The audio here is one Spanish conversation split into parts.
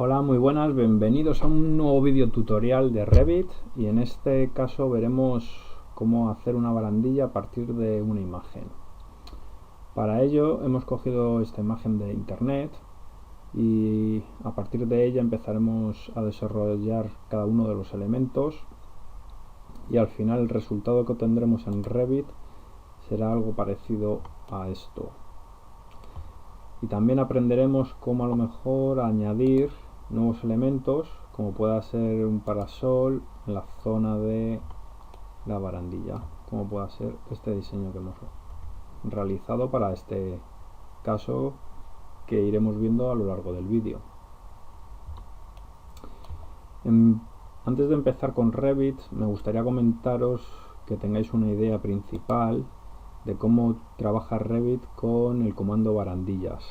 Hola, muy buenas, bienvenidos a un nuevo vídeo tutorial de Revit y en este caso veremos cómo hacer una barandilla a partir de una imagen. Para ello hemos cogido esta imagen de internet y a partir de ella empezaremos a desarrollar cada uno de los elementos y al final el resultado que obtendremos en Revit será algo parecido a esto. Y también aprenderemos cómo a lo mejor añadir nuevos elementos, como pueda ser un parasol en la zona de la barandilla, como pueda ser este diseño que hemos realizado para este caso que iremos viendo a lo largo del vídeo. Antes de empezar con Revit, me gustaría comentaros que tengáis una idea principal de cómo trabaja Revit con el comando barandillas.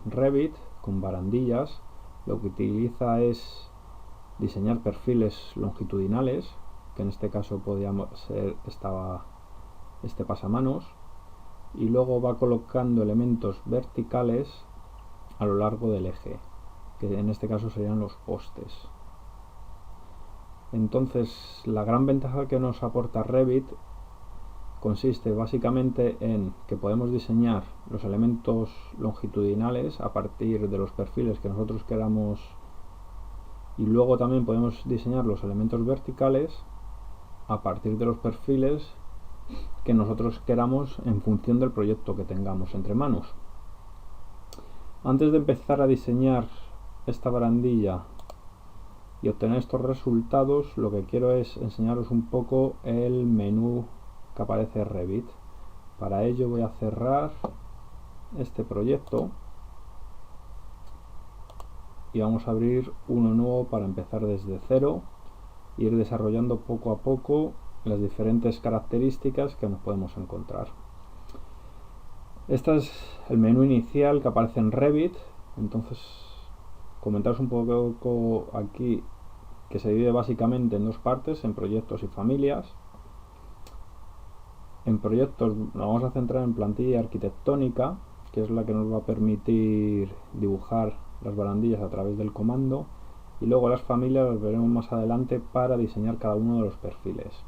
Revit con barandillas lo que utiliza es diseñar perfiles longitudinales, que en este caso podría ser este pasamanos, y luego va colocando elementos verticales a lo largo del eje, que en este caso serían los postes. Entonces, la gran ventaja que nos aporta Revit consiste básicamente en que podemos diseñar los elementos longitudinales a partir de los perfiles que nosotros queramos, y luego también podemos diseñar los elementos verticales a partir de los perfiles que nosotros queramos en función del proyecto que tengamos entre manos. Antes de empezar a diseñar esta barandilla y obtener estos resultados, lo que quiero es enseñaros un poco el menú que aparece en Revit. Para ello voy a cerrar este proyecto y vamos a abrir uno nuevo para empezar desde cero e ir desarrollando poco a poco las diferentes características que nos podemos encontrar. Este es el menú inicial que aparece en Revit. Entonces, comentaros un poco aquí que se divide básicamente en dos partes, en proyectos y familias. En proyectos nos vamos a centrar en plantilla arquitectónica, que es la que nos va a permitir dibujar las barandillas a través del comando, y luego las familias las veremos más adelante para diseñar cada uno de los perfiles.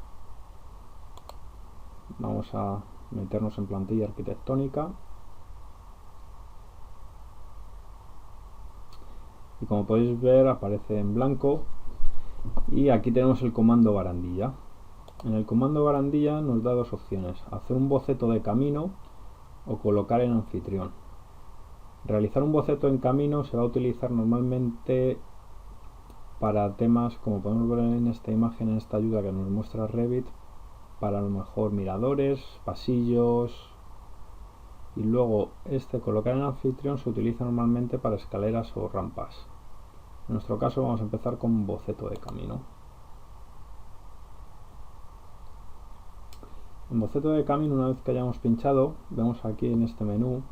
Vamos a meternos en plantilla arquitectónica y como podéis ver aparece en blanco, y aquí tenemos el comando barandilla. En el comando barandilla nos da dos opciones: hacer un boceto de camino o colocar en anfitrión. Realizar un boceto en camino se va a utilizar normalmente para temas, como podemos ver en esta imagen, en esta ayuda que nos muestra Revit, para a lo mejor miradores, pasillos, y luego este colocar en anfitrión se utiliza normalmente para escaleras o rampas. En nuestro caso vamos a empezar con un boceto de camino. En boceto de camino, una vez que hayamos pinchado, vemos aquí en este menú,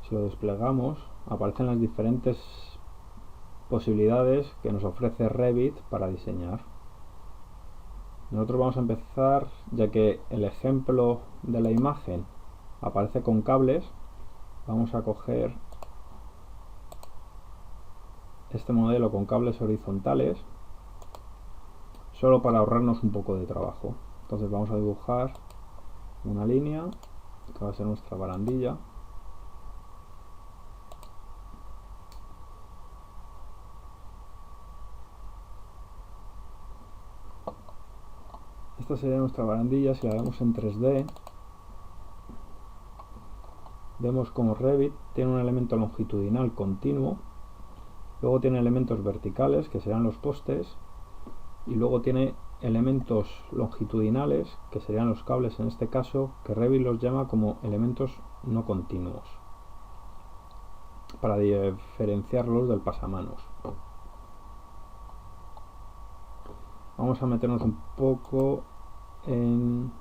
si lo desplegamos, aparecen las diferentes posibilidades que nos ofrece Revit para diseñar. Nosotros vamos a empezar, ya que el ejemplo de la imagen aparece con cables, vamos a coger este modelo con cables horizontales, solo para ahorrarnos un poco de trabajo. Entonces vamos a dibujar una línea que va a ser nuestra barandilla. Esta sería nuestra barandilla. Si la vemos en 3D, vemos como Revit tiene un elemento longitudinal continuo, luego tiene elementos verticales que serán los postes, y luego tiene elementos longitudinales que serían los cables, en este caso, que Revit los llama como elementos no continuos, para diferenciarlos del pasamanos. Vamos a meternos un poco en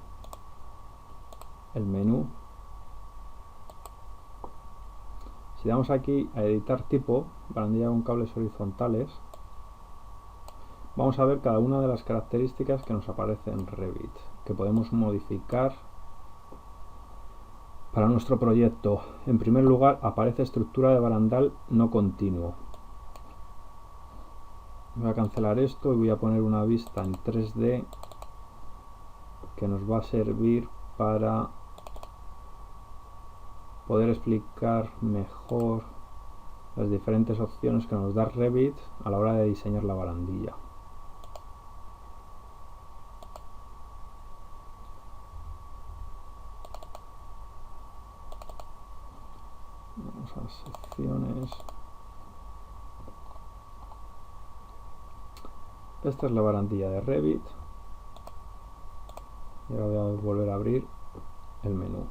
el menú. Si damos aquí a editar tipo, barandilla con cables horizontales, vamos a ver cada una de las características que nos aparece en Revit, que podemos modificar para nuestro proyecto. En primer lugar, aparece estructura de barandal no continuo. Voy a cancelar esto y voy a poner una vista en 3D que nos va a servir para poder explicar mejor las diferentes opciones que nos da Revit a la hora de diseñar la barandilla. Vamos a secciones. Esta es la barandilla de Revit. Y ahora voy a volver a abrir el menú.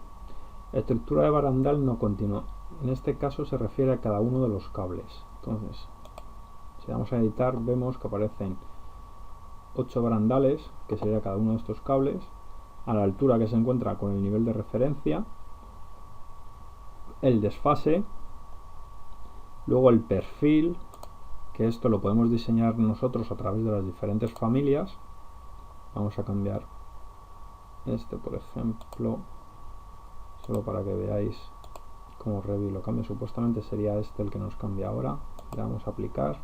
Estructura de barandal no continua. En este caso se refiere a cada uno de los cables. Entonces, si vamos a editar, vemos que aparecen 8 barandales, que sería cada uno de estos cables, a la altura que se encuentra con el nivel de referencia, el desfase, luego el perfil, que esto lo podemos diseñar nosotros a través de las diferentes familias. Vamos a cambiar este, por ejemplo, solo para que veáis cómo Revit lo cambia. Supuestamente sería este el que nos cambia ahora. Le damos a aplicar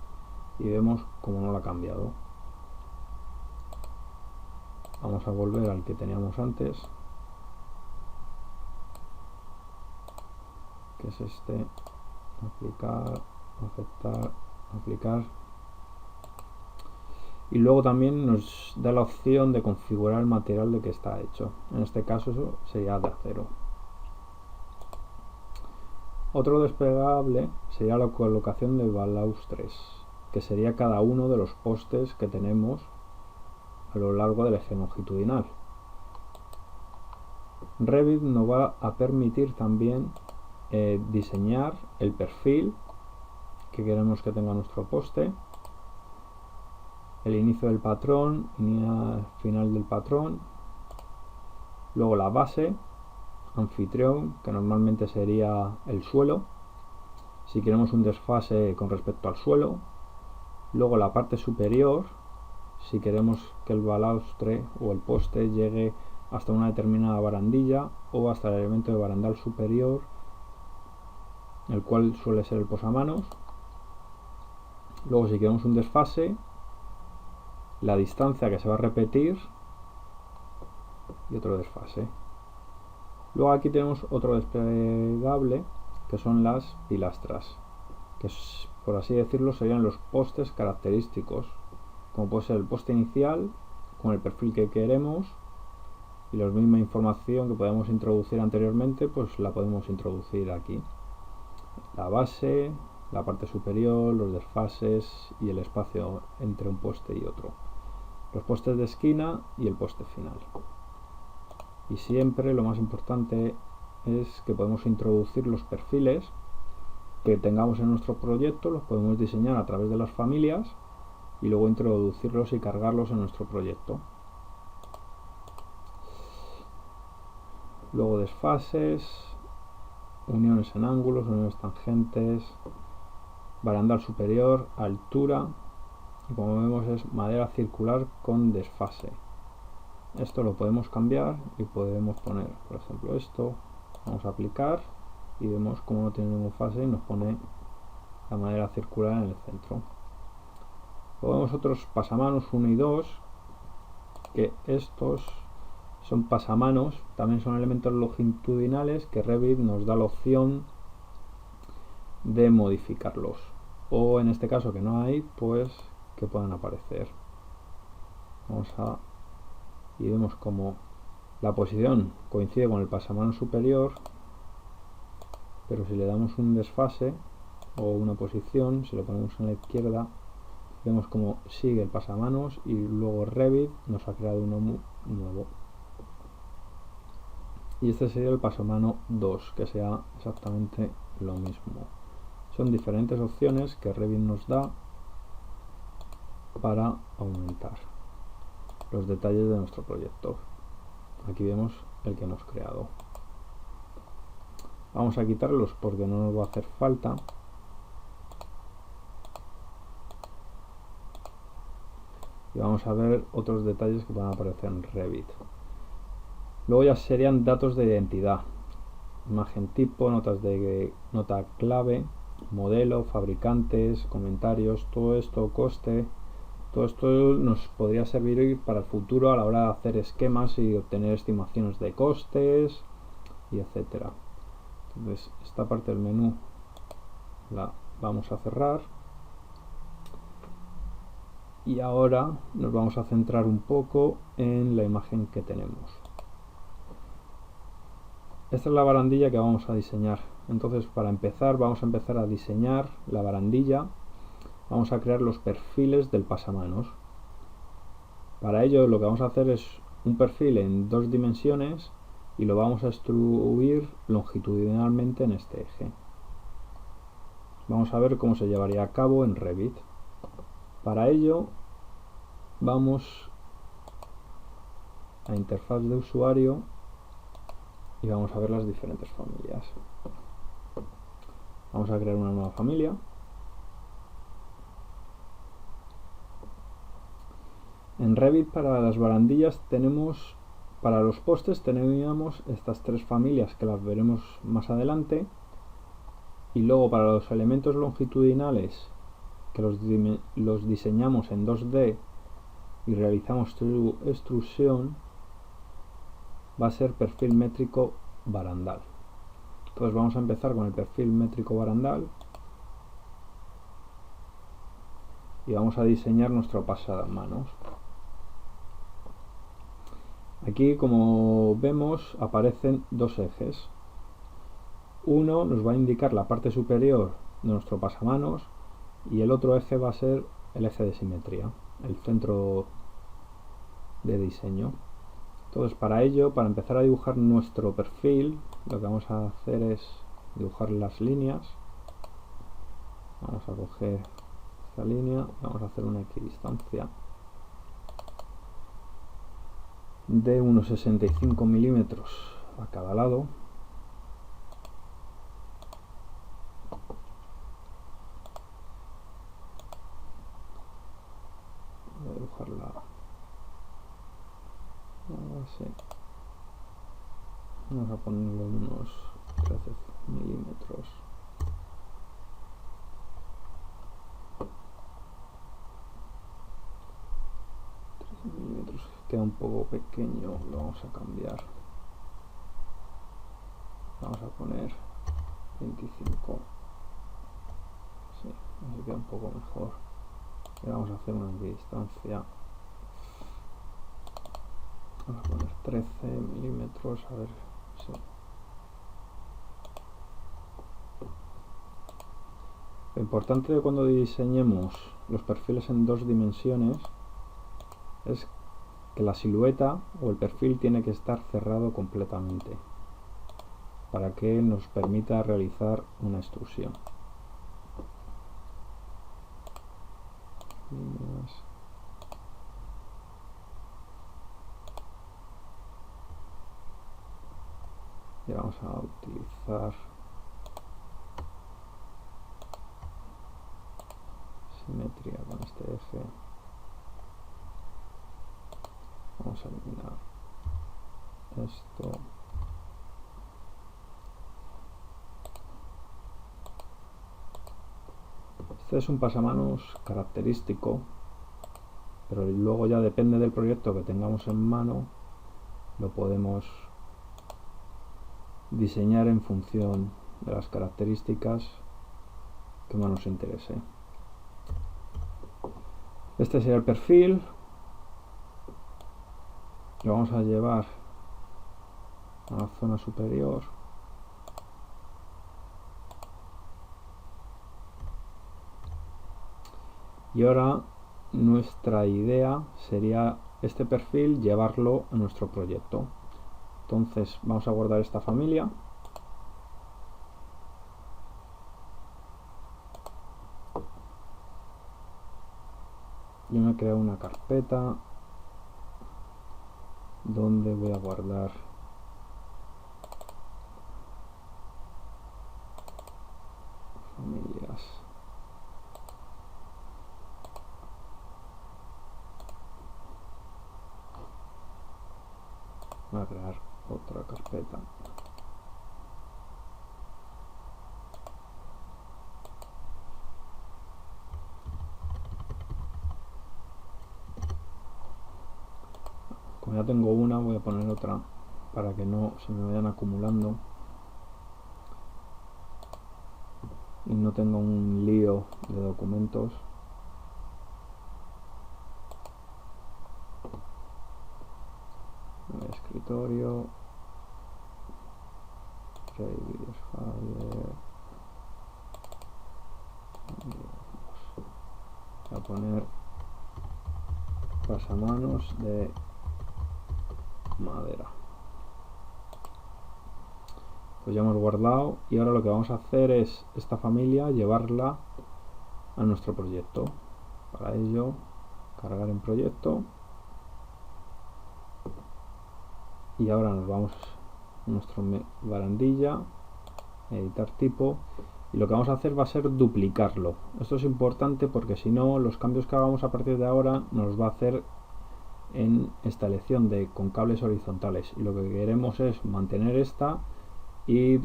y vemos cómo no lo ha cambiado. Vamos a volver al que teníamos antes, que es este. Aplicar, aceptar, aplicar. Y luego también nos da la opción de configurar el material de que está hecho. En este caso eso sería de acero. Otro desplegable sería la colocación de balaustres, que sería cada uno de los postes que tenemos a lo largo del eje longitudinal. Revit nos va a permitir también diseñar el perfil que queremos que tenga nuestro poste, el inicio del patrón, línea final del patrón, luego la base, anfitrión, que normalmente sería el suelo, si queremos un desfase con respecto al suelo, luego la parte superior, si queremos que el balaustre o el poste llegue hasta una determinada barandilla o hasta el elemento de barandal superior, el cual suele ser el posamanos. Luego, si queremos un desfase, la distancia que se va a repetir y otro desfase. Luego aquí tenemos otro desplegable que son las pilastras, que por así decirlo serían los postes característicos, como puede ser el poste inicial con el perfil que queremos, y la misma información que podemos introducir anteriormente pues la podemos introducir aquí. La base, la parte superior, los desfases y el espacio entre un poste y otro, los postes de esquina y el poste final. Y siempre lo más importante es que podemos introducir los perfiles que tengamos en nuestro proyecto, los podemos diseñar a través de las familias y luego introducirlos y cargarlos en nuestro proyecto. Luego desfases, uniones en ángulos, uniones tangentes, barandal superior, altura, y como vemos es madera circular con desfase. Esto lo podemos cambiar y podemos poner, por ejemplo, esto. Vamos a aplicar y vemos como no tiene ningún fase y nos pone la madera circular en el centro. Luego vemos otros pasamanos 1 y 2, que estos son pasamanos, también son elementos longitudinales que Revit nos da la opción de modificarlos, o en este caso que no hay, pues que puedan aparecer. Vamos a y vemos como la posición coincide con el pasamano superior, pero si le damos un desfase o una posición, si lo ponemos en la izquierda, vemos como sigue el pasamanos y luego Revit nos ha creado uno nuevo. Y este sería el pasamano 2, que sea exactamente lo mismo. Son diferentes opciones que Revit nos da para aumentar los detalles de nuestro proyecto. Aquí vemos el que hemos creado. Vamos a quitarlos porque no nos va a hacer falta. Y vamos a ver otros detalles que van a aparecer en Revit. Luego ya serían datos de identidad, imagen tipo, nota clave, modelo, fabricantes, comentarios, todo esto, coste, Todo esto nos podría servir para el futuro a la hora de hacer esquemas y obtener estimaciones de costes y etcétera. Entonces esta parte del menú la vamos a cerrar y ahora nos vamos a centrar un poco en la imagen que tenemos. Esta es la barandilla que vamos a diseñar. Entonces, para empezar, vamos a empezar a diseñar la barandilla. Vamos a crear los perfiles del pasamanos. Para ello, lo que vamos a hacer es un perfil en 2 dimensiones y lo vamos a extruir longitudinalmente en este eje. Vamos a ver cómo se llevaría a cabo en Revit. Para ello, vamos a interfaz de usuario y vamos a ver las diferentes familias. Vamos a crear una nueva familia. En Revit para las barandillas tenemos, para los postes teníamos estas 3 familias que las veremos más adelante, y luego para los elementos longitudinales que los diseñamos en 2D y realizamos su extrusión, va a ser perfil métrico barandal. Entonces vamos a empezar con el perfil métrico barandal y vamos a diseñar nuestro pasamanos. Aquí, como vemos, aparecen 2 ejes. Uno nos va a indicar la parte superior de nuestro pasamanos y el otro eje va a ser el eje de simetría, el centro de diseño. Entonces, para ello, para empezar a dibujar nuestro perfil, lo que vamos a hacer es dibujar las líneas. Vamos a coger esta línea, vamos a hacer una equidistancia de unos 65 milímetros a cada lado. Voy a dibujar la base. Vamos a ponerle unos 13 milímetros. Queda un poco pequeño, lo vamos a cambiar. Vamos a poner 25. Sí, así queda un poco mejor. Y vamos a hacer una equidistancia. Vamos a poner 13 milímetros, a ver si. Lo importante de cuando diseñemos los perfiles en 2 dimensiones es que la silueta o el perfil tiene que estar cerrado completamente para que nos permita realizar una extrusión. Y vamos a utilizar simetría con este eje. Vamos a eliminar esto. Este es un pasamanos característico, pero luego ya depende del proyecto que tengamos en mano, lo podemos diseñar en función de las características que más nos interese. Este sería el perfil. Lo vamos a llevar a la zona superior. Y ahora nuestra idea sería este perfil llevarlo a nuestro proyecto. Entonces vamos a guardar esta familia. Yo me he creado una carpeta donde voy a guardar familias. Voy a crear otra carpeta. ya tengo una, voy a poner otra para que no se me vayan acumulando y no tenga un lío de documentos. El escritorio, vídeos, voy a poner pasamanos de madera. Pues ya hemos guardado y ahora lo que vamos a hacer es esta familia llevarla a nuestro proyecto. Para ello, cargar en proyecto y ahora nos vamos a nuestra barandilla, editar tipo, y lo que vamos a hacer va a ser duplicarlo. Esto es importante porque si no, los cambios que hagamos a partir de ahora nos va a hacer en esta elección de con cables horizontales, y lo que queremos es mantener esta y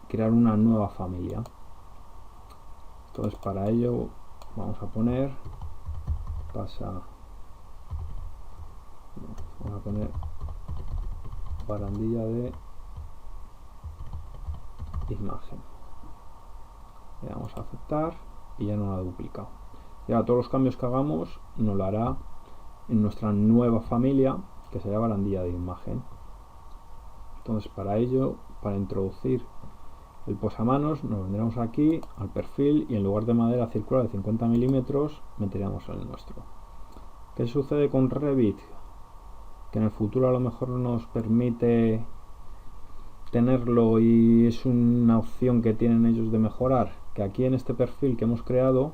crear una nueva familia. Entonces para ello vamos a poner vamos a poner barandilla de imagen, le damos a aceptar y ya no la ha duplicado. Y ahora todos los cambios que hagamos nos lo hará en nuestra nueva familia, que será barandilla de imagen. Entonces para ello, para introducir el posamanos, nos vendremos aquí al perfil y en lugar de madera circular de 50 milímetros meteríamos el nuestro. ¿Qué sucede con Revit? Que en el futuro a lo mejor nos permite tenerlo y es una opción que tienen ellos de mejorar, que aquí en este perfil que hemos creado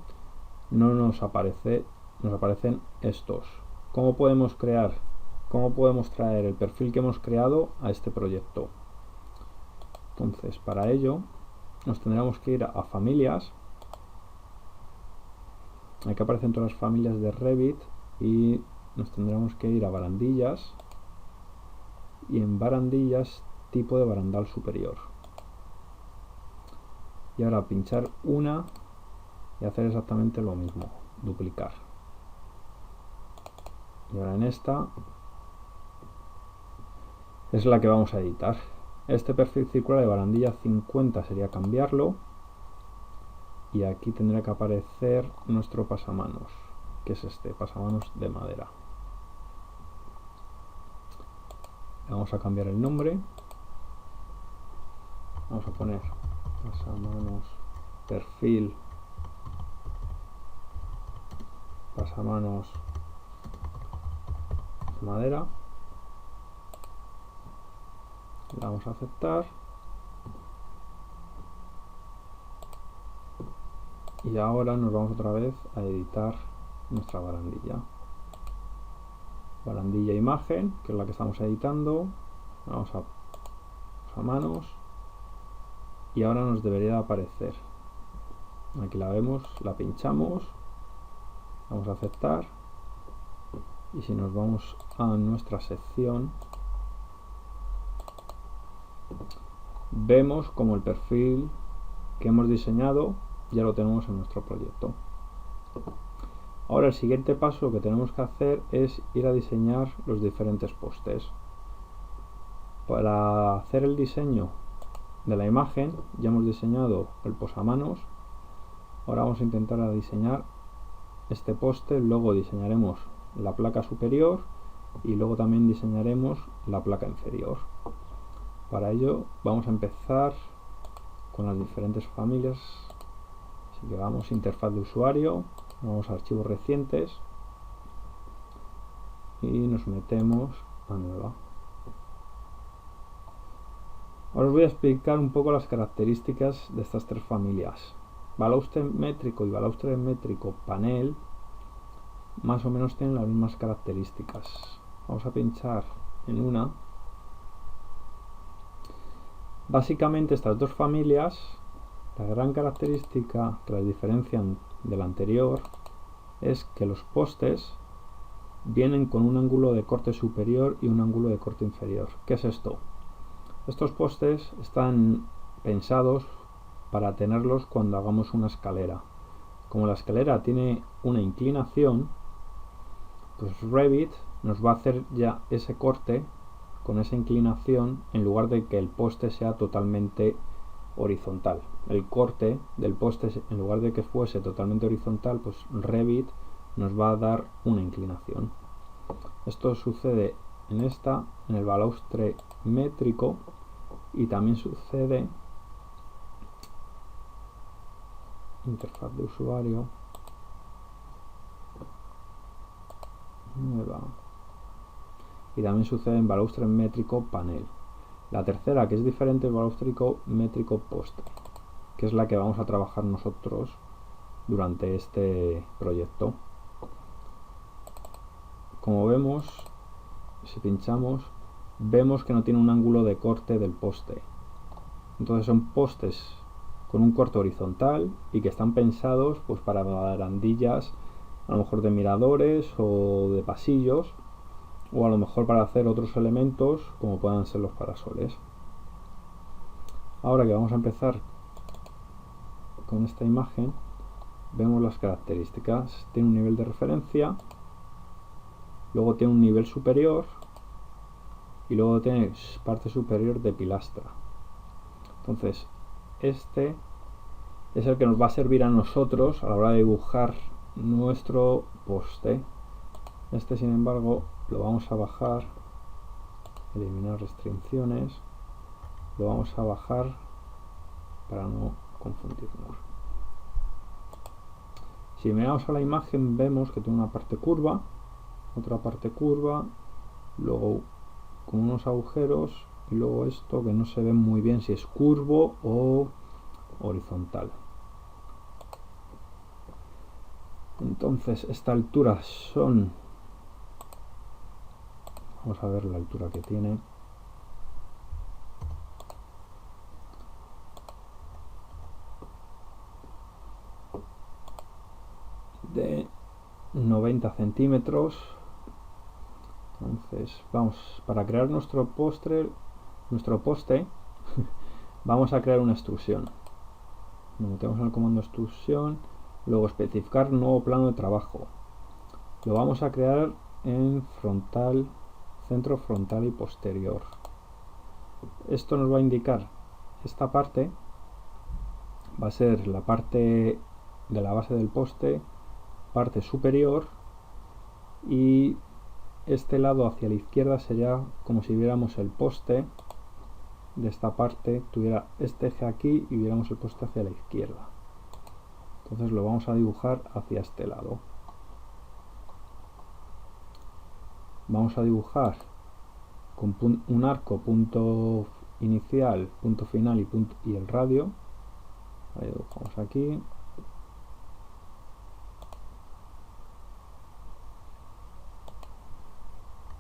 no nos aparecen estos. ¿Cómo podemos crear? ¿Cómo podemos traer el perfil que hemos creado a este proyecto? Entonces para ello nos tendremos que ir a familias. Aquí aparecen todas las familias de Revit y nos tendremos que ir a barandillas y en barandillas tipo de barandal superior, y ahora pinchar una y hacer exactamente lo mismo, duplicar, y ahora en esta es la que vamos a editar. Este perfil circular de barandilla 50 sería cambiarlo y aquí tendría que aparecer nuestro pasamanos, que es este pasamanos de madera. Le vamos a cambiar el nombre, vamos a poner pasamanos perfil pasamanos de madera, le vamos a aceptar y ahora nos vamos otra vez a editar nuestra barandilla imagen, que es la que estamos editando. Vamos a manos y ahora nos debería aparecer, aquí la vemos, la pinchamos, vamos a aceptar y si nos vamos a nuestra sección vemos como el perfil que hemos diseñado ya lo tenemos en nuestro proyecto. Ahora el siguiente paso que tenemos que hacer es ir a diseñar los diferentes postes. Para hacer el diseño de la imagen ya hemos diseñado el posamanos. Ahora vamos a intentar a diseñar este poste, luego diseñaremos la placa superior y luego también diseñaremos la placa inferior. Para ello vamos a empezar con las diferentes familias. Así que vamos a interfaz de usuario, vamos a archivos recientes y nos metemos a nueva. Ahora os voy a explicar un poco las características de estas tres familias. Balaustre métrico y balaustre métrico panel más o menos tienen las mismas características. Vamos a pinchar en una. Básicamente estas dos familias, la gran característica que las diferencian de la anterior es que los postes vienen con un ángulo de corte superior y un ángulo de corte inferior. ¿Qué es esto? Estos postes están pensados para tenerlos cuando hagamos una escalera. Como la escalera tiene una inclinación, pues Revit nos va a hacer ya ese corte con esa inclinación en lugar de que el poste sea totalmente horizontal. El corte del poste, en lugar de que fuese totalmente horizontal, pues Revit nos va a dar una inclinación. Esto sucede en el balaustre métrico, y también sucede interfaz de usuario nueva, y también sucede en balaustre métrico panel. La tercera, que es diferente, el balaustre métrico póster, que es la que vamos a trabajar nosotros durante este proyecto. Como vemos, si pinchamos, vemos que no tiene un ángulo de corte del poste. Entonces son postes con un corte horizontal y que están pensados pues para barandillas, a lo mejor de miradores o de pasillos, o a lo mejor para hacer otros elementos como puedan ser los parasoles. Ahora que vamos a empezar con esta imagen, vemos las características. Tiene un nivel de referencia, luego tiene un nivel superior y luego tiene parte superior de pilastra. Entonces este es el que nos va a servir a nosotros a la hora de dibujar nuestro poste. Este, sin embargo, lo vamos a bajar, eliminar restricciones, lo vamos a bajar para no confundirnos. Si miramos a la imagen, vemos que tiene una parte curva, otra parte curva, luego con unos agujeros, y luego esto que no se ve muy bien si es curvo o horizontal. Entonces esta altura son, vamos a ver la altura que tiene, de 90 centímetros. Entonces vamos, para crear nuestro poste vamos a crear una extrusión. Nos metemos en el comando extrusión, luego especificar nuevo plano de trabajo. Lo vamos a crear en frontal, centro frontal y posterior. Esto nos va a indicar, esta parte va a ser la parte de la base del poste, parte superior, y este lado hacia la izquierda sería como si viéramos el poste de esta parte, tuviera este eje aquí y viéramos el poste hacia la izquierda. Entonces lo vamos a dibujar hacia este lado. Vamos a dibujar con un arco, punto inicial, punto final y el radio. Ahí dibujamos aquí.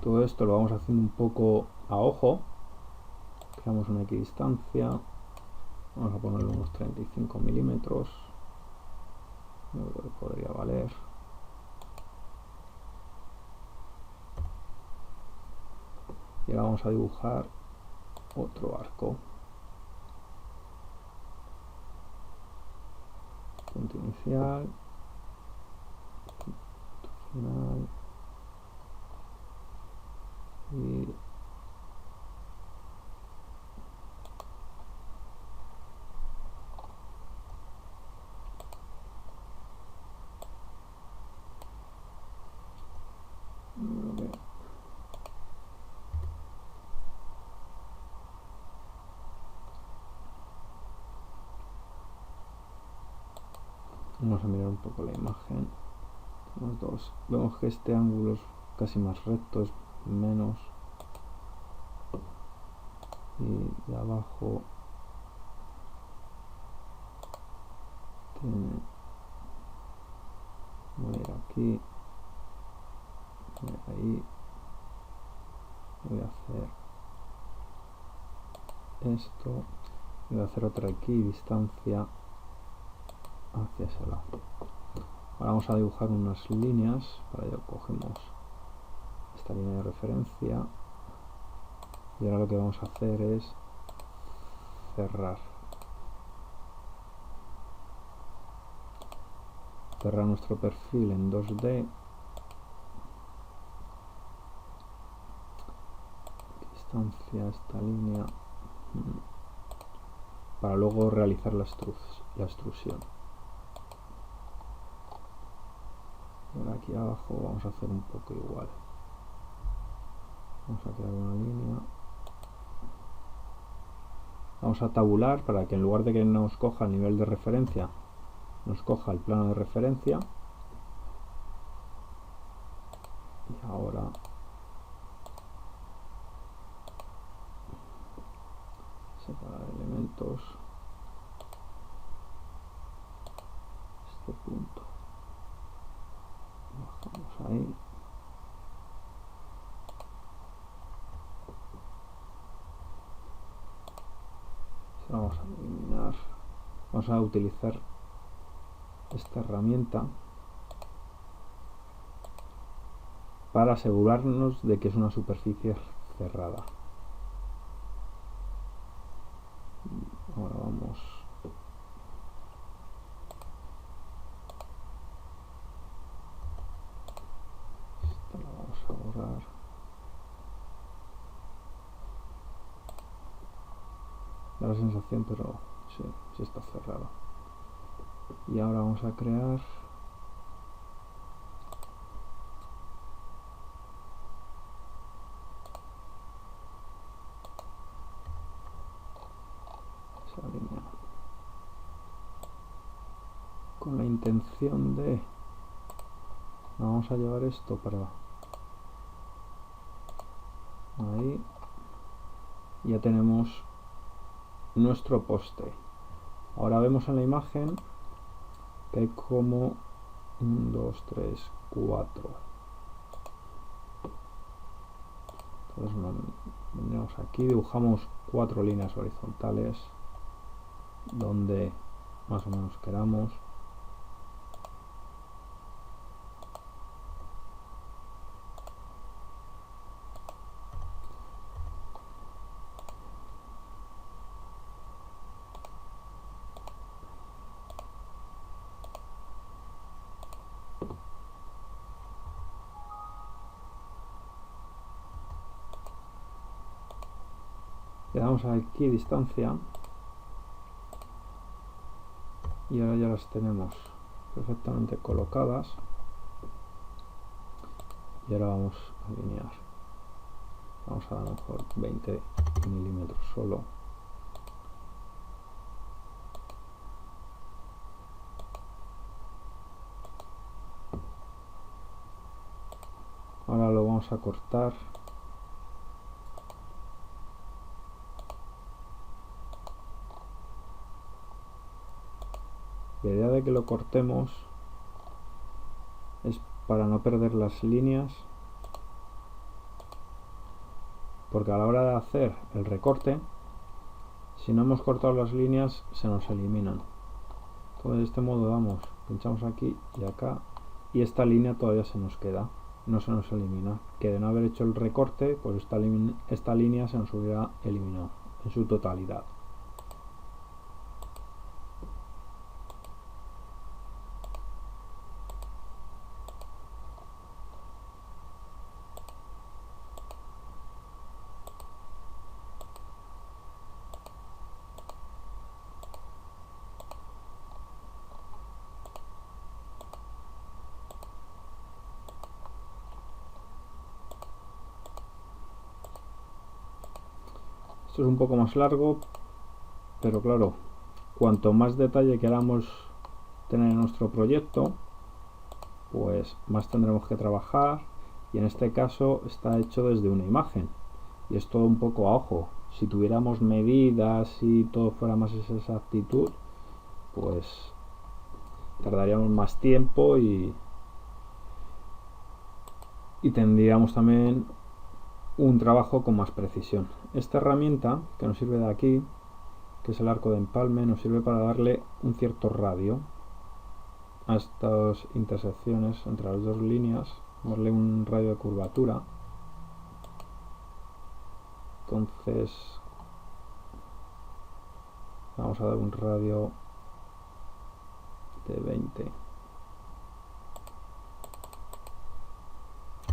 Todo esto lo vamos haciendo un poco a ojo. Creamos una equidistancia. Vamos a ponerle unos 35 milímetros. Yo creo que podría valer. Y ahora vamos a dibujar otro arco. Punto inicial. Punto final. Y vamos a mirar un poco la imagen. Los dos. Vemos que este ángulo es casi más recto, es menos. Y de abajo tiene, voy a ir aquí, voy a ir ahí, voy a hacer esto, voy a hacer otra equidistancia hacia ese lado. Ahora vamos a dibujar unas líneas. Para ello cogemos esta línea de referencia y ahora lo que vamos a hacer es cerrar nuestro perfil en 2D distancia esta línea para luego realizar la extrusión. Ahora aquí abajo vamos a hacer un poco igual. Vamos a crear una línea. Vamos a tabular para que en lugar de que nos coja el nivel de referencia, nos coja el plano de referencia. Y ahora separar elementos. Este punto. Bajamos ahí. Se vamos a eliminar. Vamos a utilizar esta herramienta para asegurarnos de que es una superficie cerrada. Ahora vamos esta la vamos a borrar. Da la sensación, pero sí está cerrado. Y ahora vamos a crear esa línea con la intención de vamos a llevar esto para ahí. Ya tenemos nuestro poste. Ahora vemos en la imagen que hay como 1, 2, 3, 4. Entonces vendremos aquí, dibujamos 4 líneas horizontales donde más o menos queramos. Le damos aquí distancia y ahora ya las tenemos perfectamente colocadas. Y ahora vamos a alinear. Vamos a dar a lo mejor 20 milímetros solo. Ahora lo vamos a cortar. La idea de que lo cortemos es para no perder las líneas, porque a la hora de hacer el recorte, si no hemos cortado las líneas, se nos eliminan. Entonces de este modo pinchamos aquí y acá, y esta línea todavía se nos queda, no se nos elimina. Que de no haber hecho el recorte, pues esta línea se nos hubiera eliminado en su totalidad. Esto es un poco más largo, pero claro, cuanto más detalle queramos tener en nuestro proyecto, pues más tendremos que trabajar, y en este caso está hecho desde una imagen y es todo un poco a ojo. Si tuviéramos medidas y todo fuera más esa exactitud, pues tardaríamos más tiempo y tendríamos también un trabajo con más precisión. Esta herramienta que nos sirve de aquí, que es el arco de empalme, nos sirve para darle un cierto radio a estas intersecciones entre las dos líneas, darle un radio de curvatura. Entonces vamos a dar un radio de 20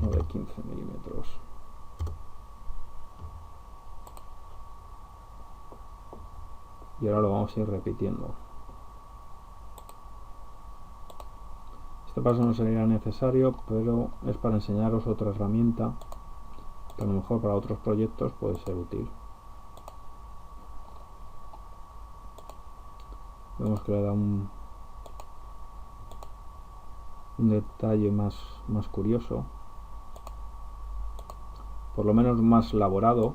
o de 15 milímetros. y ahora lo vamos a ir repitiendo. Este paso no sería necesario, pero es para enseñaros otra herramienta que a lo mejor para otros proyectos puede ser útil. Vemos que le da un detalle más curioso, por lo menos más elaborado.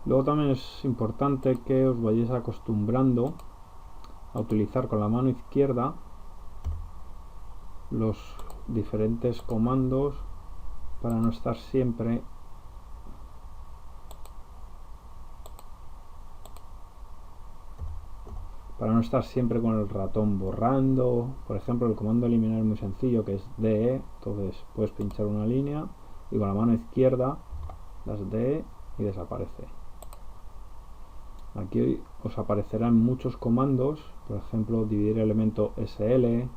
Luego también es importante que os vayáis acostumbrando a utilizar con la mano izquierda los diferentes comandos para no estar siempre con el ratón borrando. Por ejemplo, el comando eliminar es muy sencillo, que es DE, entonces puedes pinchar una línea y con la mano izquierda das DE y desaparece. Aquí os aparecerán muchos comandos, por ejemplo, dividir elemento SL,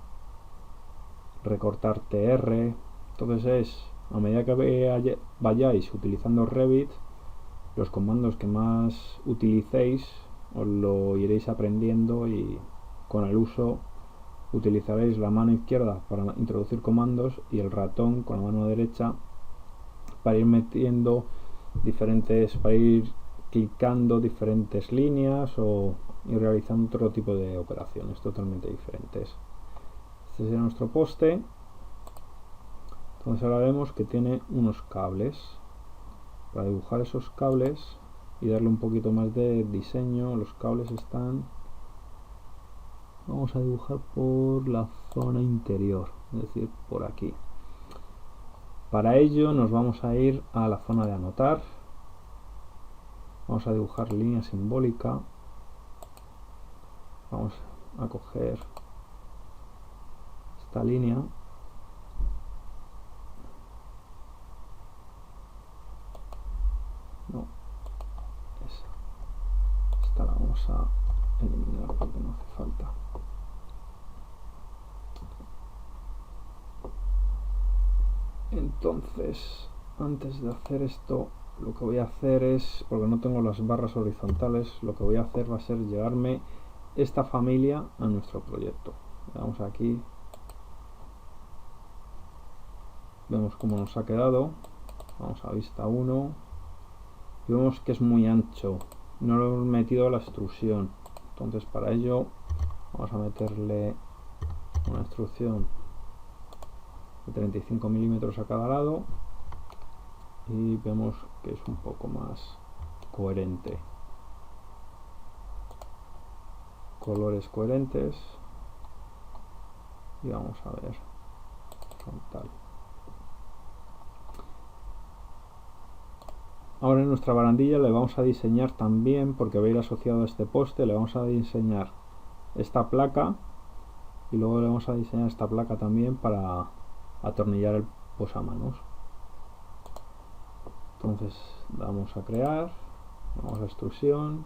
recortar TR. Entonces a medida que vayáis utilizando Revit, los comandos que más utilicéis os lo iréis aprendiendo y con el uso utilizaréis la mano izquierda para introducir comandos y el ratón con la mano derecha para ir metiendo para ir clicando diferentes líneas o ir realizando otro tipo de operaciones totalmente diferentes. Este sería nuestro poste. Entonces ahora vemos que tiene unos cables. Para dibujar esos cables y darle un poquito más de diseño, los cables están... Vamos a dibujar por la zona interior, es decir, por aquí. Para ello nos vamos a ir a la zona de anotar. Vamos a dibujar línea simbólica. Vamos a coger esta línea. No, esta la vamos a eliminar porque no hace falta. Entonces, antes de hacer esto, lo que voy a hacer es, porque no tengo las barras horizontales, lo que voy a hacer va a ser llevarme esta familia a nuestro proyecto. Le damos aquí, vemos cómo nos ha quedado. Vamos a vista 1 y vemos que es muy ancho, no lo hemos metido a la extrusión. Entonces para ello vamos a meterle una extrusión de 35 milímetros a cada lado y vemos que es un poco más coherente. Colores coherentes y vamos a ver frontal. Ahora en nuestra barandilla le vamos a diseñar también, porque va a ir asociado a este poste, le vamos a diseñar esta placa y luego le vamos a diseñar esta placa también para atornillar el posamanos. Entonces damos a crear, vamos a extrusión,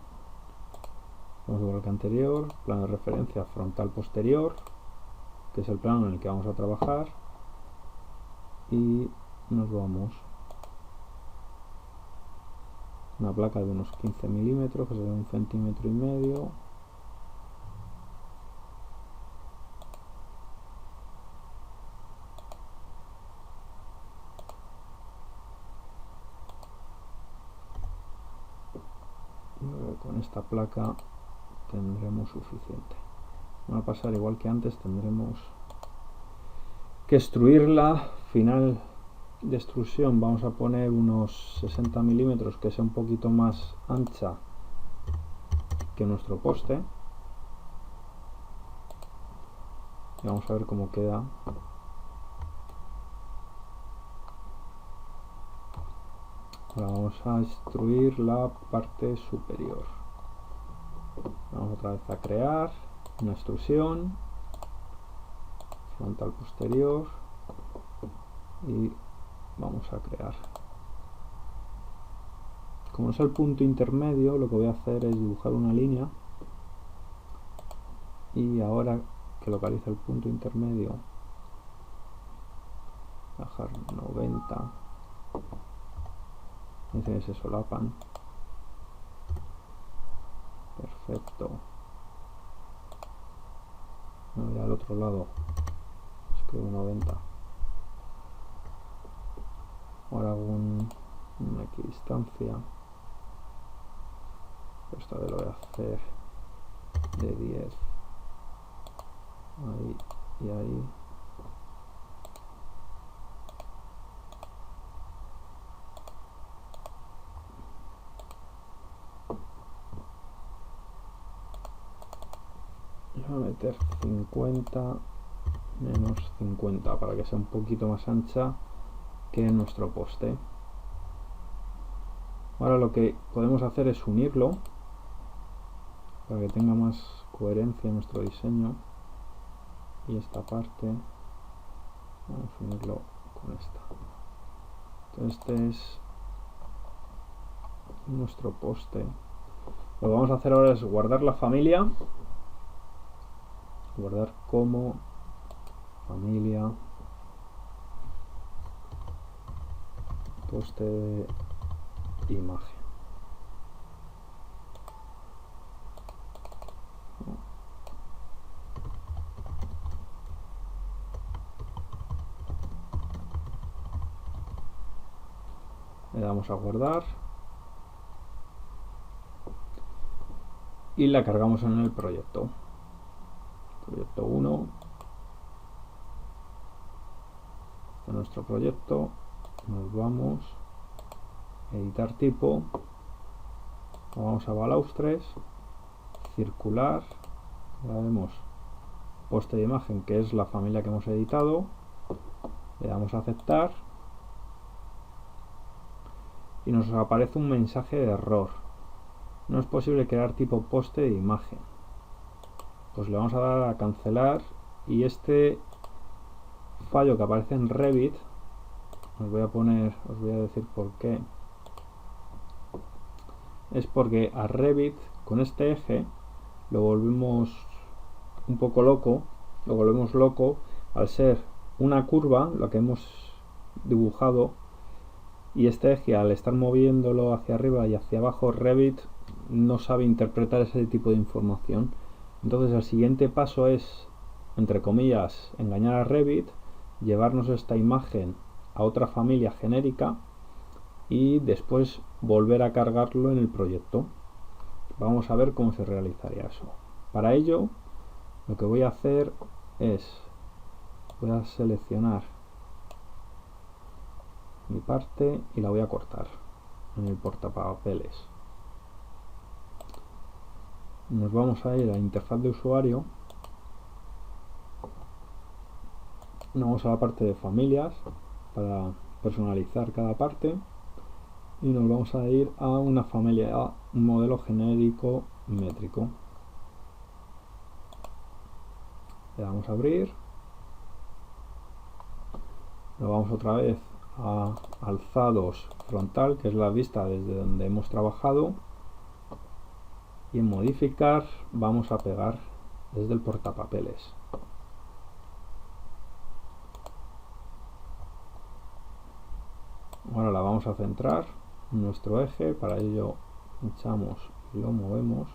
vamos igual que anterior, plano de referencia frontal posterior, que es el plano en el que vamos a trabajar, y nos vamos una placa de unos 15 milímetros, que será 1,5 centímetros. Con esta placa tendremos suficiente. Va a pasar igual que antes, tendremos que extruirla. Final de extrusión vamos a poner unos 60 milímetros, que sea un poquito más ancha que nuestro poste. Y vamos a ver cómo queda. Ahora vamos a extruir la parte superior. Vamos otra vez a crear una extrusión frontal posterior y vamos a crear. Como es el punto intermedio, lo que voy a hacer es dibujar una línea, y ahora que localiza el punto intermedio, bajar 90 y se solapan. Perfecto. Me voy al otro lado, escribo 90. Ahora hago una equidistancia. Esta vez lo voy a hacer de 10. Ahí y ahí. Y voy a meter 50 menos 50 para que sea un poquito más ancha que nuestro poste. Ahora lo que podemos hacer es unirlo para que tenga más coherencia nuestro diseño, y esta parte vamos a unirlo con esta. Entonces este es nuestro poste. Lo que vamos a hacer ahora es guardar la familia, guardar como familia, poste de imagen. Le damos a guardar y la cargamos en el proyecto. Proyecto 1 de nuestro proyecto. Nos vamos a editar tipo, vamos a balaustres, circular, ahora vemos poste de imagen, que es la familia que hemos editado, le damos a aceptar y nos aparece un mensaje de error: no es posible crear tipo poste de imagen. Pues le vamos a dar a cancelar, y este fallo que aparece en Revit, os voy a decir por qué. Es porque a Revit con este eje lo volvemos un poco loco, al ser una curva lo que hemos dibujado, y este eje, al estar moviéndolo hacia arriba y hacia abajo, Revit no sabe interpretar ese tipo de información. Entonces el siguiente paso es, entre comillas, engañar a Revit, llevarnos esta imagen a otra familia genérica y después volver a cargarlo en el proyecto. Vamos a ver cómo se realizaría eso. Para ello, lo que voy a hacer es, voy a seleccionar mi parte y la voy a cortar en el portapapeles. Nos vamos a ir a interfaz de usuario, nos vamos a la parte de familias para personalizar cada parte, y nos vamos a ir a una familia, a un modelo genérico métrico. Le damos a abrir, nos vamos otra vez a alzados frontal, que es la vista desde donde hemos trabajado, y en modificar vamos a pegar desde el portapapeles. Ahora la vamos a centrar en nuestro eje, para ello pinchamos y lo movemos.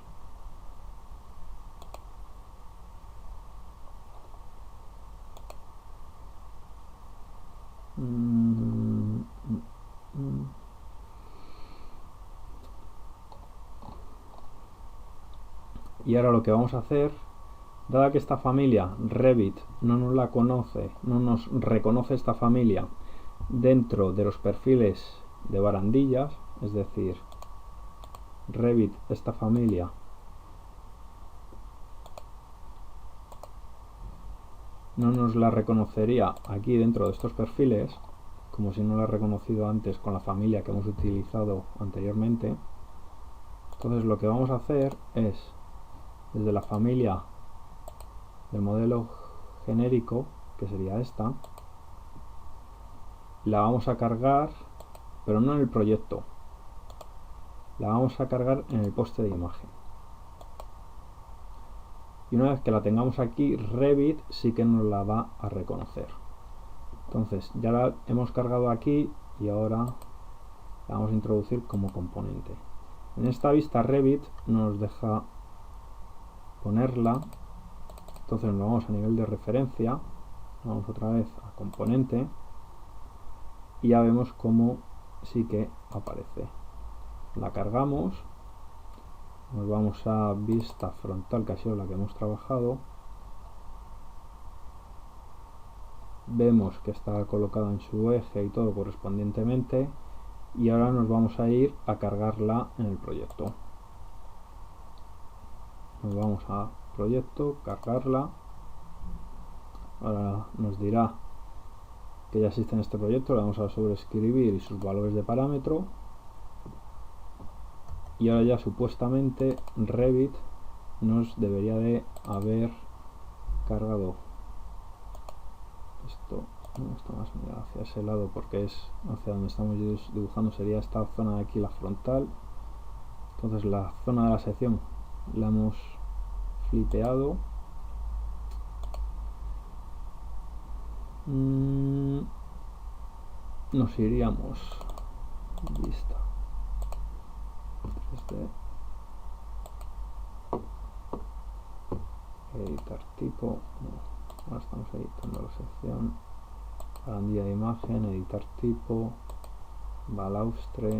Y ahora lo que vamos a hacer, dada que esta familia Revit no nos la conoce, no nos reconoce esta familia dentro de los perfiles de barandillas, es decir, Revit esta familia no nos la reconocería aquí dentro de estos perfiles, como si no la ha reconocido antes con la familia que hemos utilizado anteriormente. Entonces lo que vamos a hacer es, desde la familia del modelo genérico, que sería esta, la vamos a cargar, pero no en el proyecto, la vamos a cargar en el poste de imagen. Y una vez que la tengamos aquí, Revit sí que nos la va a reconocer. Entonces ya la hemos cargado aquí y ahora la vamos a introducir como componente. En esta vista Revit nos deja ponerla. Entonces nos vamos a nivel de referencia, vamos otra vez a componente y ya vemos cómo sí que aparece. La cargamos, nos vamos a vista frontal, que ha sido la que hemos trabajado. Vemos que está colocada en su eje y todo correspondientemente, y ahora nos vamos a ir a cargarla en el proyecto. Nos vamos a proyecto, cargarla. Ahora nos dirá que ya existe en este proyecto, le vamos a sobreescribir y sus valores de parámetro, y ahora ya supuestamente Revit nos debería de haber cargado esto. No está más hacia ese lado porque es hacia donde estamos dibujando, sería esta zona de aquí, la frontal. Entonces la zona de la sección la hemos flipeado. Nos iríamos vista editar tipo, no, ahora estamos editando la sección, barandilla de imagen, editar tipo, balaustre,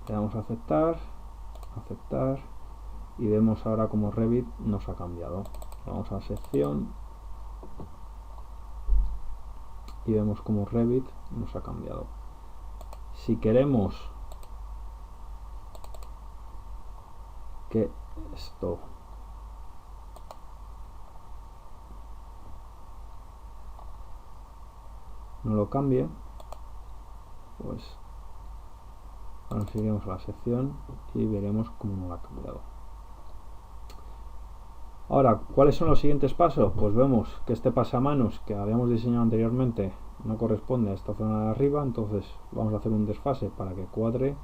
le damos a aceptar, aceptar, y vemos ahora como Revit nos ha cambiado. Vamos a sección y vemos como Revit nos ha cambiado. Si queremos que esto no lo cambie, pues ahora seguiremos a la sección y veremos cómo no lo ha cambiado. Ahora, ¿cuáles son los siguientes pasos? Pues vemos que este pasamanos que habíamos diseñado anteriormente no corresponde a esta zona de arriba, entonces vamos a hacer un desfase para que cuadre,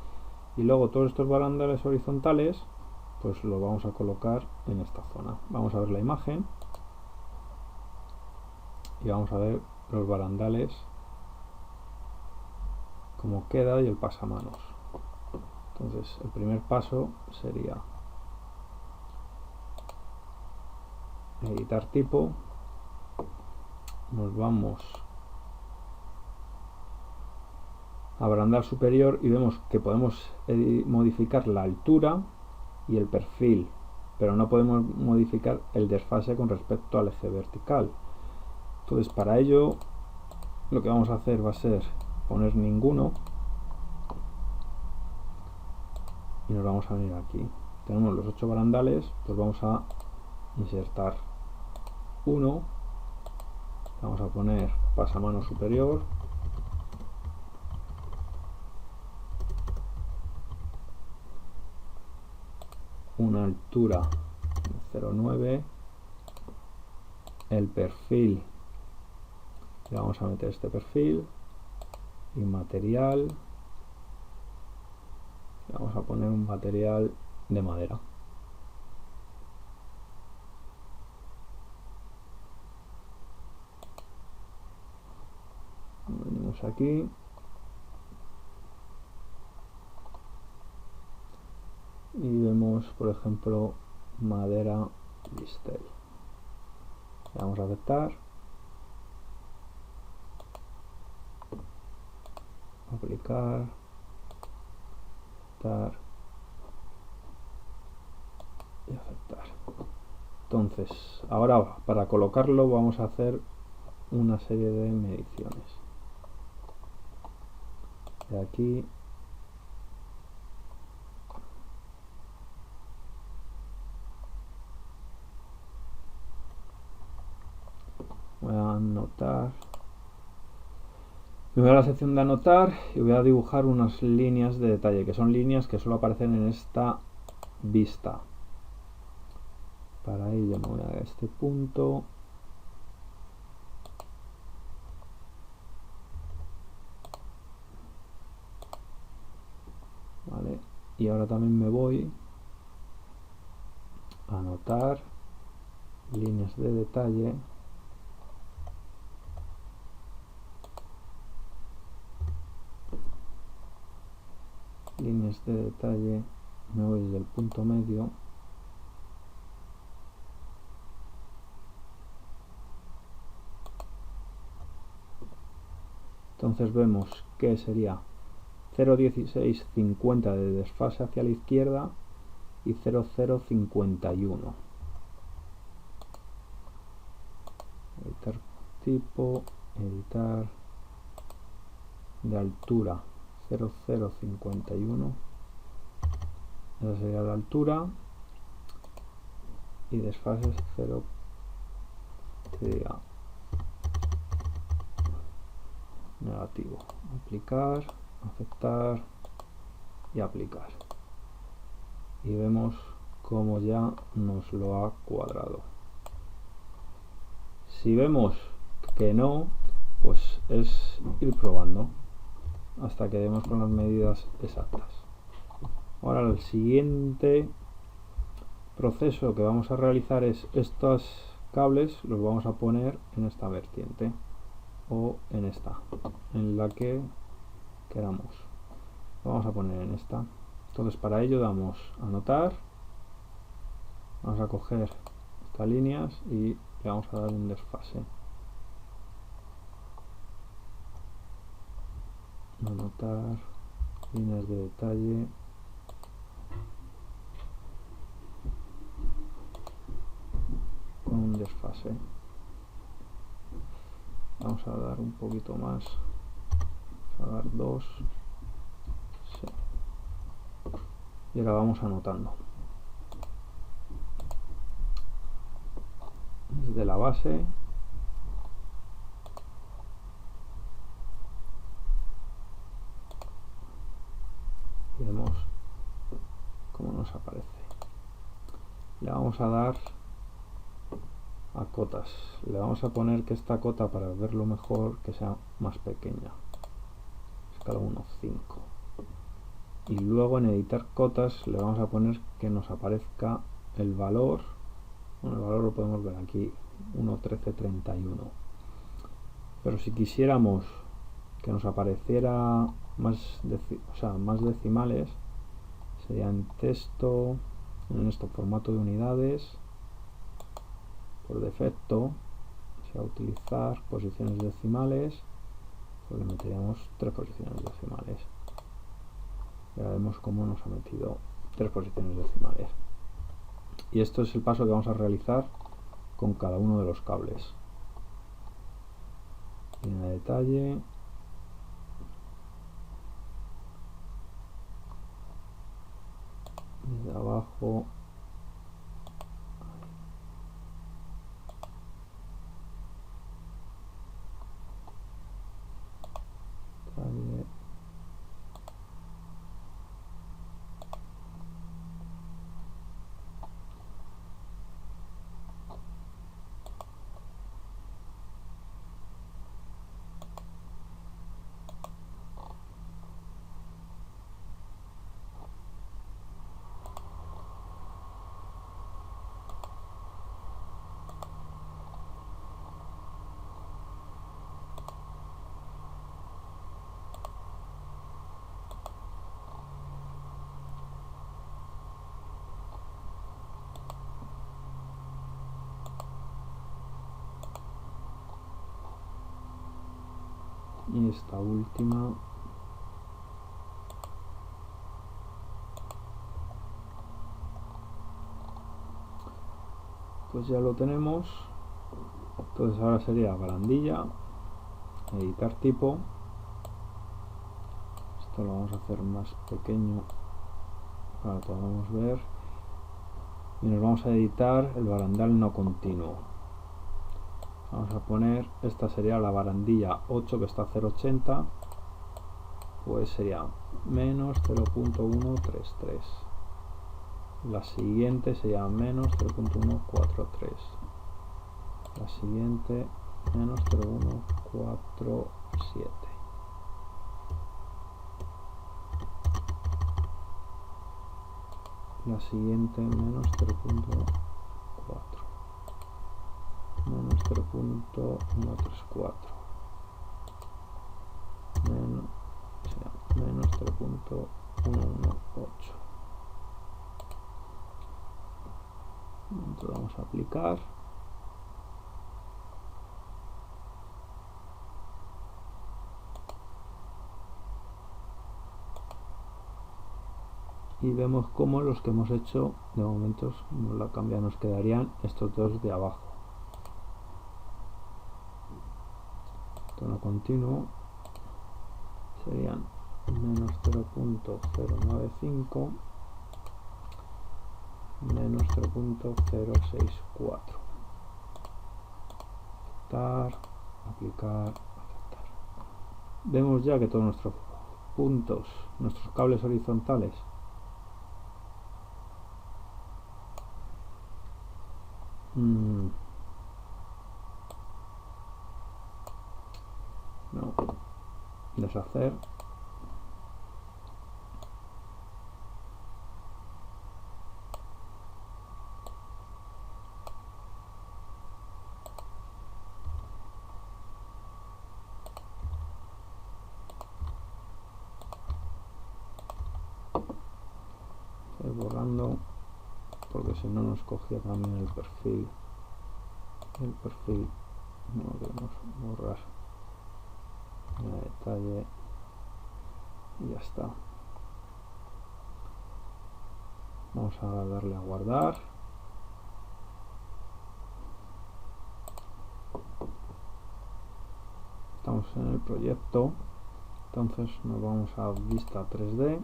y luego todos estos barandales horizontales pues los vamos a colocar en esta zona. Vamos a ver la imagen y vamos a ver los barandales, cómo queda, y el pasamanos. Entonces el primer paso sería editar tipo, nos vamos a barandal superior y vemos que podemos modificar la altura y el perfil, pero no podemos modificar el desfase con respecto al eje vertical. Entonces para ello lo que vamos a hacer va a ser poner ninguno y nos vamos a venir aquí. Tenemos los 8 barandales, pues vamos a insertar uno, vamos a poner pasamano superior, una altura de 0,9, el perfil, le vamos a meter este perfil, y material, le vamos a poner un material de madera. Venimos aquí y vemos, por ejemplo, madera Listel. Le vamos a aceptar, aplicar, aceptar y aceptar. Entonces ahora para colocarlo vamos a hacer una serie de mediciones. De aquí Voy a anotar. Me voy a la sección de anotar y voy a dibujar unas líneas de detalle, que son líneas que solo aparecen en esta vista. Para ello me voy a este punto. Vale, y ahora también me voy a anotar líneas de detalle. Líneas de detalle, me voy desde el punto medio. Entonces vemos que sería 0,1650 de desfase hacia la izquierda y 0,051. Editar tipo, editar de altura 0,051. Esa sería la altura y desfases 0 sería negativo. Aplicar, aceptar y aplicar. Y vemos como ya nos lo ha cuadrado. Si vemos que no, pues es ir probando hasta que demos con las medidas exactas. Ahora el siguiente proceso que vamos a realizar es estos cables los vamos a poner en esta vertiente o en esta, en la que queramos. Lo vamos a poner en esta. Entonces para ello damos a anotar, vamos a coger estas líneas y le vamos a dar un desfase. Anotar líneas de detalle, con un desfase. Vamos a dar un poquito más, vamos a dar 2. Sí. Y ahora vamos anotando desde la base. Y vemos cómo nos aparece. Le vamos a dar a cotas. Le vamos a poner que esta cota, para verlo mejor, que sea más pequeña. Escala 1,5. Y luego en editar cotas le vamos a poner que nos aparezca el valor. Bueno, el valor lo podemos ver aquí, 1,1331. Pero si quisiéramos que nos apareciera más decimales, sería en texto, en este formato de unidades, por defecto, si va a utilizar posiciones decimales, pues le meteríamos 3 posiciones decimales. Y ahora vemos cómo nos ha metido 3 posiciones decimales. Y esto es el paso que vamos a realizar con cada uno de los cables. Línea de detalle, desde abajo, detalle, y esta última pues ya lo tenemos. Entonces ahora sería barandilla, editar tipo, esto lo vamos a hacer más pequeño para que podamos ver, y nos vamos a editar el barandal no continuo. Vamos a poner, esta sería la barandilla 8 que está a 0,80, pues sería menos 0.133. La siguiente sería menos 0.143. La siguiente menos 0.147. La siguiente menos 0.4. Menos 0.134. Menos 0.118. Entonces vamos a aplicar. Y vemos cómo los que hemos hecho de momento no la cambian, nos quedarían estos dos de abajo. Tono continuo serían menos 0.095 menos 0.064. Aceptar, aplicar, aceptar. Vemos ya que todos nuestros puntos, nuestros cables horizontales no, deshacer, borrando, porque si no nos cogía también el perfil no lo queremos borrar, detalle y ya está. Vamos a darle a guardar. Estamos en el proyecto, entonces nos vamos a vista 3D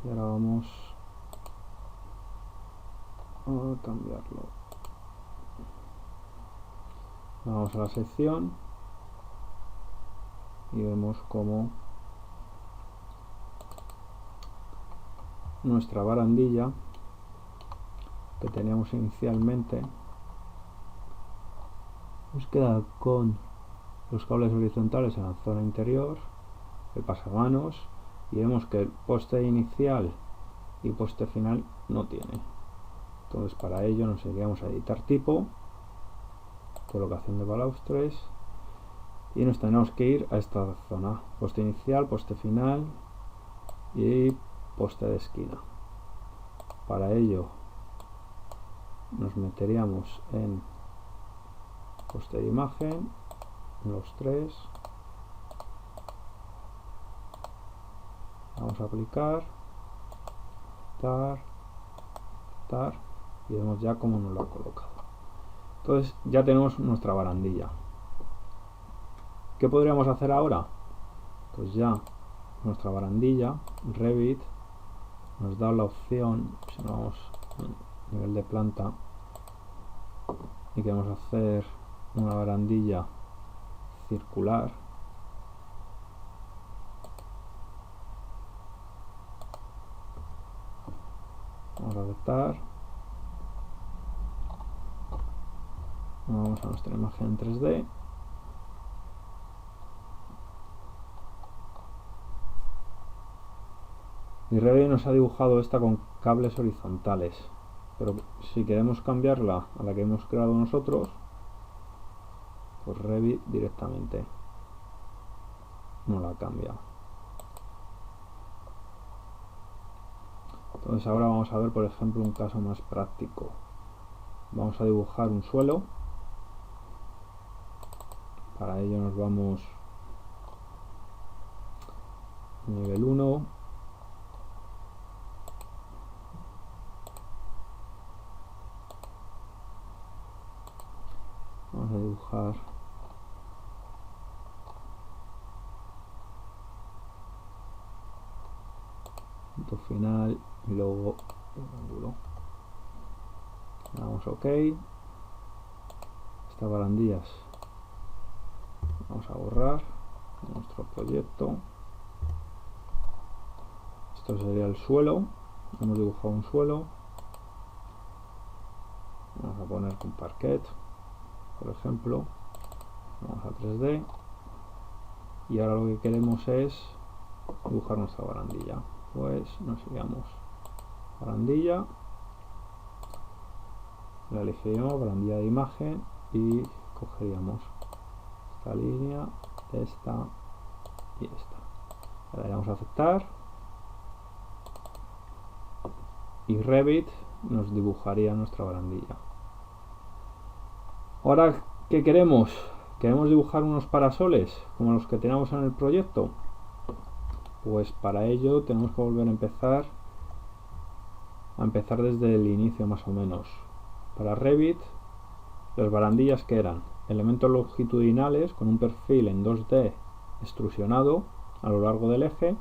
y ahora vamos a cambiarlo. Vamos a la sección y vemos como nuestra barandilla que teníamos inicialmente nos queda con los cables horizontales en la zona interior, el pasamanos, y vemos que el poste inicial y poste final no tiene. Entonces para ello nos iríamos a editar tipo, colocación de balaustres, y nos tenemos que ir a esta zona, poste inicial, poste final y poste de esquina. Para ello nos meteríamos en poste de imagen, los tres, vamos a aplicar, aceptar, y vemos ya cómo nos lo ha colocado. Entonces ya tenemos nuestra barandilla. ¿Qué podríamos hacer ahora? Pues ya nuestra barandilla, Revit nos da la opción, si nos vamos a nivel de planta y queremos hacer una barandilla circular, vamos a aceptar, vamos a nuestra imagen en 3D y Revit nos ha dibujado esta con cables horizontales, pero si queremos cambiarla a la que hemos creado nosotros, pues Revit directamente no la cambia. Entonces ahora vamos a ver, por ejemplo, un caso más práctico. Vamos a dibujar un suelo. Para ello nos vamos a nivel 1, vamos a dibujar punto final y luego el ángulo. Damos OK. estas barandillas vamos a borrar nuestro proyecto. Esto sería el suelo, hemos dibujado un suelo, vamos a poner un parquet, por ejemplo, vamos a 3D y ahora lo que queremos es dibujar nuestra barandilla. Pues nos iríamos barandilla, la elegiríamos barandilla de imagen y cogeríamos esta línea, esta y esta. Le daríamos a aceptar y Revit nos dibujaría nuestra barandilla. Ahora, ¿qué queremos? ¿Queremos dibujar unos parasoles como los que teníamos en el proyecto? Pues para ello tenemos que volver a empezar desde el inicio más o menos. Para Revit, las barandillas que eran elementos longitudinales con un perfil en 2D extrusionado a lo largo del eje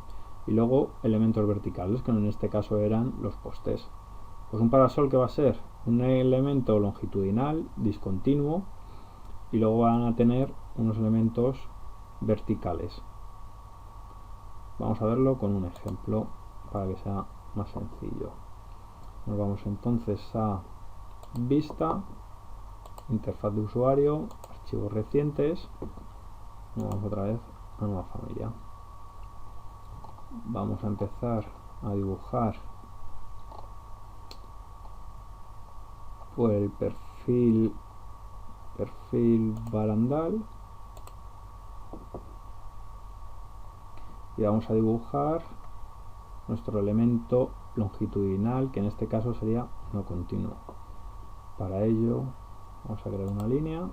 y luego elementos verticales, que en este caso eran los postes. Pues un parasol que va a ser un elemento longitudinal discontinuo y luego van a tener unos elementos verticales. Vamos a verlo con un ejemplo para que sea más sencillo. Nos vamos entonces a Vista, interfaz de usuario, archivos recientes, nos vamos otra vez a nueva familia. Vamos a empezar a dibujar por el perfil barandal y vamos a dibujar nuestro elemento longitudinal, que en este caso sería no continuo. Para ello vamos a crear una línea,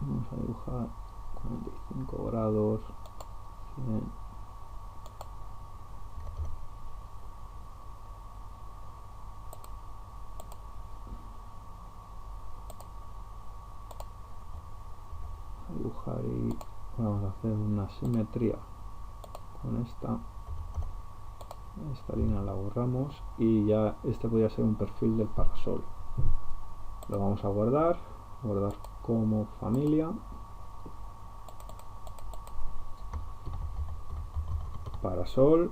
vamos a dibujar 45 grados, 100. Dibujar y vamos a hacer una simetría con esta línea, la borramos y ya este podría ser un perfil del parasol. Lo vamos a guardar como familia, parasol,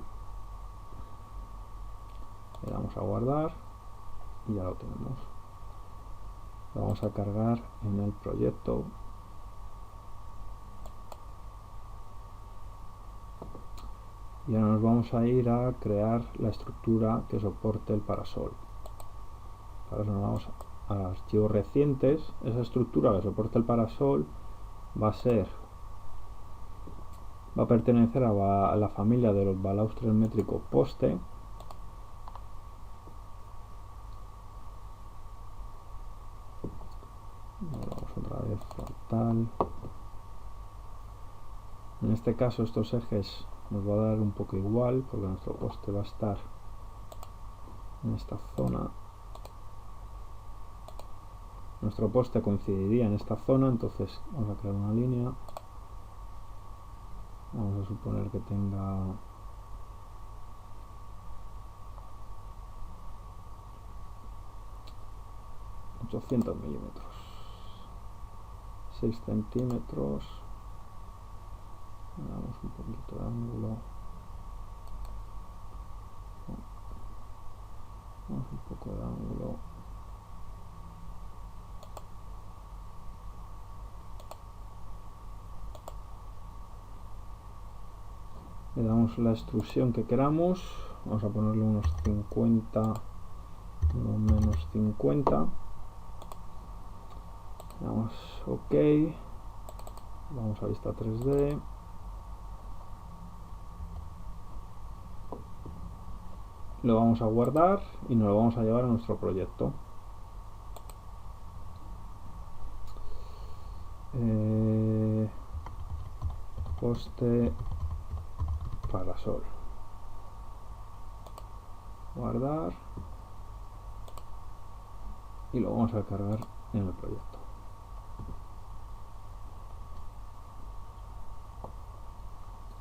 le damos a guardar y ya lo tenemos. Lo vamos a cargar en el proyecto. Y ahora nos vamos a ir a crear la estructura que soporte el parasol. Para eso nos vamos a archivos recientes. Esa estructura que soporte el parasol va a pertenecer a la familia de los balaustres métricos poste. Vamos otra vez frontal. En este caso estos ejes nos va a dar un poco igual porque nuestro poste va a estar en esta zona. Nuestro poste coincidiría en esta zona, entonces vamos a crear una línea. Vamos a suponer que tenga 800 milímetros, 6 centímetros. Le damos un poquito de ángulo. Vamos un poco de ángulo. Le damos la extrusión que queramos. Vamos a ponerle unos 50, unos menos 50. Le damos OK. Vamos a vista 3D. Lo vamos a guardar y nos lo vamos a llevar a nuestro proyecto. Poste parasol. Guardar y lo vamos a cargar en el proyecto.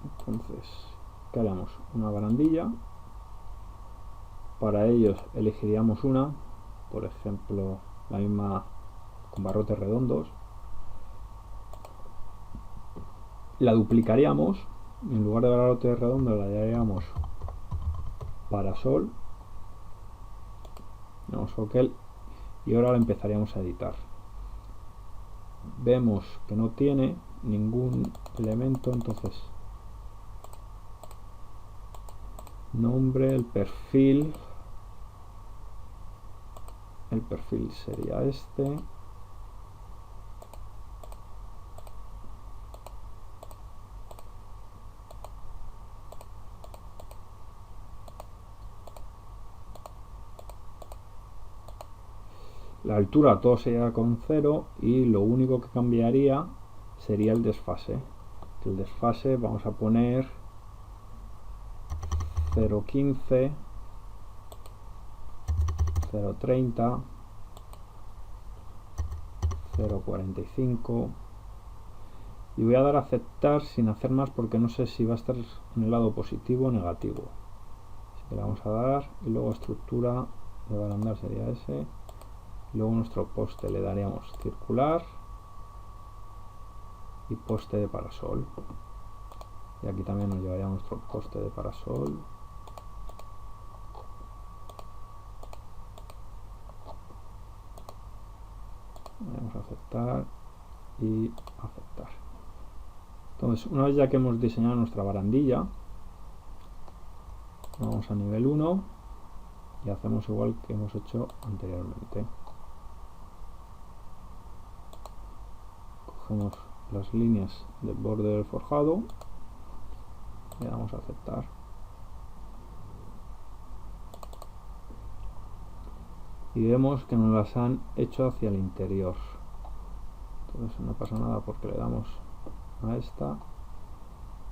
Entonces, ¿qué haremos? Una barandilla. Para ellos elegiríamos una, por ejemplo la misma con barrotes redondos, la duplicaríamos, en lugar de barrotes redondos la llamaríamos parasol, damos OK y ahora la empezaríamos a editar. Vemos que no tiene ningún elemento, entonces nombre, el perfil sería este, la altura todo sería con 0 y lo único que cambiaría sería el desfase. El desfase vamos a poner 0.15, 0.30, 0.45 y voy a dar a aceptar sin hacer más porque no sé si va a estar en el lado positivo o negativo. Así que le vamos a dar y luego estructura de barandal sería ese. Luego nuestro poste le daríamos circular y poste de parasol. Y aquí también nos llevaría nuestro poste de parasol. Vamos a aceptar y aceptar. Entonces, una vez ya que hemos diseñado nuestra barandilla, vamos a nivel 1 y hacemos igual que hemos hecho anteriormente. Cogemos las líneas del borde del forjado, le damos a aceptar. Y vemos que nos las han hecho hacia el interior. Entonces no pasa nada porque le damos a esta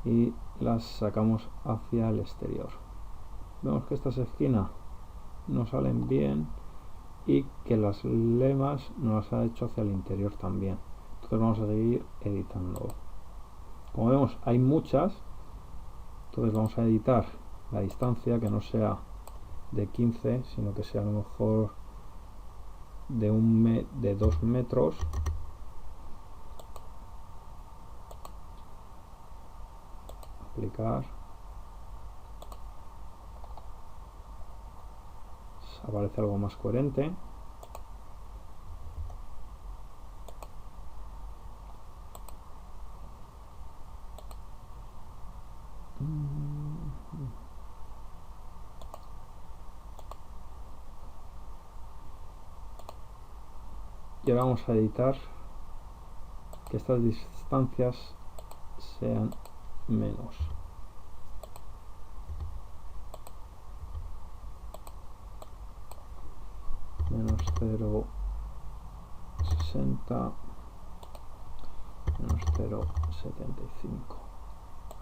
y las sacamos hacia el exterior. Vemos que estas esquinas no salen bien y que las lemas nos las ha hecho hacia el interior también. Entonces vamos a seguir editando. Como vemos hay muchas, entonces vamos a editar la distancia que no sea de 15 sino que sea a lo mejor de 2 metros. Aplicar, aparece algo más coherente. Y ahora vamos a editar que estas distancias sean menos. Menos 0.60, menos 0.75.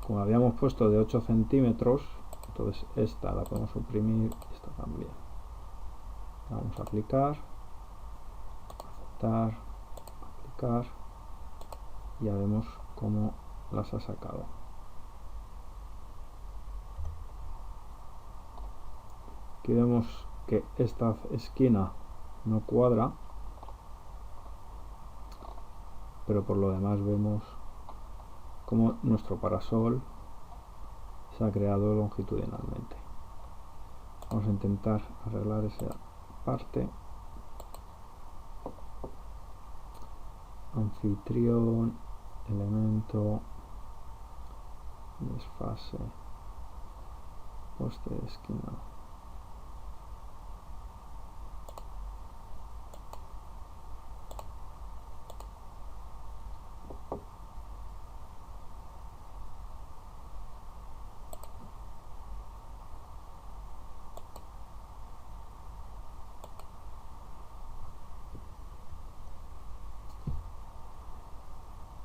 Como habíamos puesto de 8 centímetros, entonces esta la podemos suprimir, esta también. Vamos a aplicar, aceptar, aplicar, y ya vemos cómo las ha sacado. Aquí vemos que esta esquina no cuadra, pero por lo demás vemos cómo nuestro parasol se ha creado longitudinalmente. Vamos a intentar arreglar esa parte. Anfitrión, elemento, desfase, poste de esquina.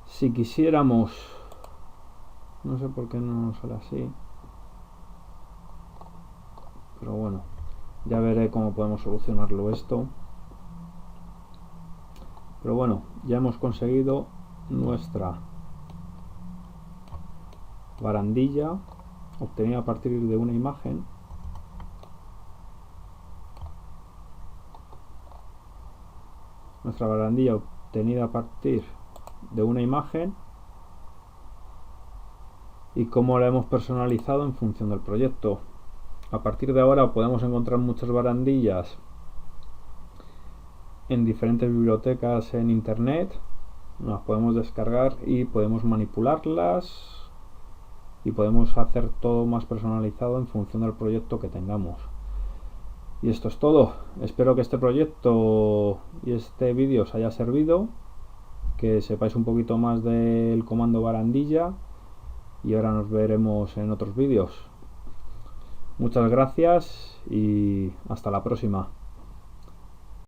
Si quisiéramos, no sé por qué no nos sale así, pero bueno, ya veré cómo podemos solucionarlo esto. Pero bueno, ya hemos conseguido nuestra barandilla obtenida a partir de una imagen. nuestra barandilla obtenida a partir de una imagen y cómo la hemos personalizado en función del proyecto. A partir de ahora podemos encontrar muchas barandillas en diferentes bibliotecas en internet, las podemos descargar y podemos manipularlas y podemos hacer todo más personalizado en función del proyecto que tengamos. Y esto es todo. Espero que este proyecto y este vídeo os haya servido, que sepáis un poquito más del comando barandilla, y ahora nos veremos en otros vídeos. Muchas gracias y hasta la próxima.